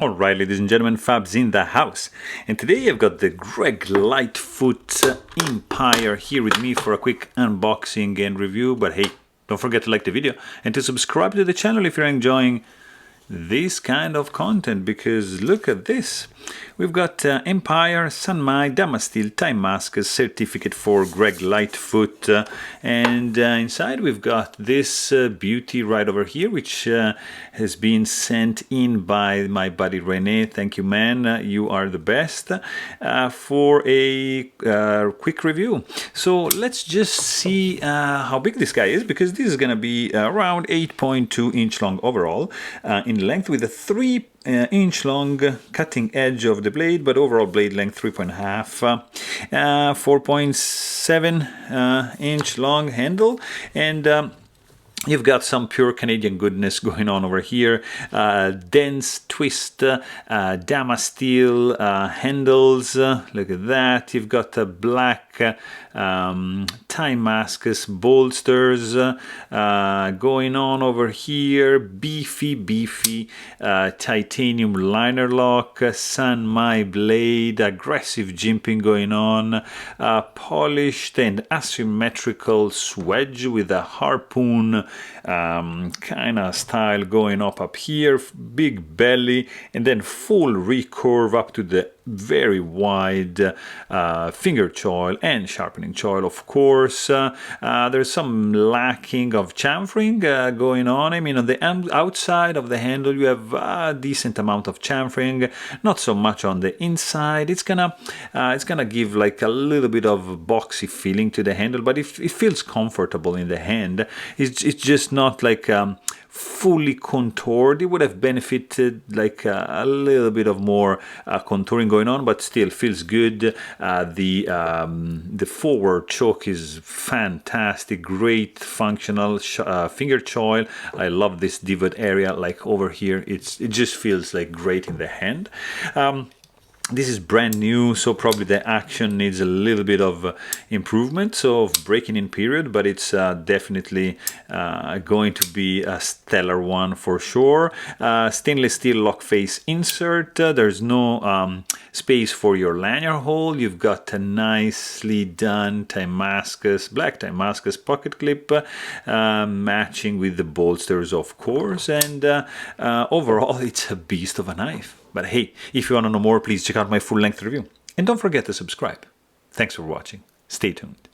Alright, ladies and gentlemen, Fab's in the house, and today I've got the Greg Lightfoot Empire here with me for a quick unboxing and review. But hey, don't forget to like the video and to subscribe to the channel if you're enjoying this kind of content, because look at this. We've got Empire, Sanmai, Damasteel, Time Mask certificate for Greg Lightfoot, and inside we've got this beauty right over here, which has been sent in by my buddy Rene. Thank you, man, you are the best, for a quick review. So let's just see how big this guy is, because this is gonna be around 8.2 inch long overall in length, with a 3-inch long cutting edge of the blade, but overall blade length 3.5, 4.7 inch long handle, and you've got some pure Canadian goodness going on over here. Dense twist, Damasteel handles. Look at that. You've got a black Time Masks bolsters going on over here. Beefy titanium liner lock. Sanmai blade. Aggressive jimping going on. Polished and asymmetrical swedge with a harpoon kind of style going up here. Big belly, and then full recurve up to the very wide finger choil and sharpening choil, of course. There's some lacking of chamfering going on. I mean, on the outside of the handle you have a decent amount of chamfering, not so much on the inside. It's gonna give like a little bit of boxy feeling to the handle, but it feels comfortable in the hand. It's just not like fully contoured. It would have benefited like a little bit of more contouring going on, but still feels good. The forward choke is fantastic, great functional finger choil. I love this divot area, like over here. It just feels like great in the hand. This is brand new, so probably the action needs a little bit of improvement, so of breaking in period, but it's definitely going to be a stellar one for sure. Stainless steel lock face insert. There's no space for your lanyard hole. You've got a nicely done black Time Masks pocket clip, matching with the bolsters, of course, and overall it's a beast of a knife. But hey, if you want to know more, please check out my full-length review. And don't forget to subscribe. Thanks for watching. Stay tuned.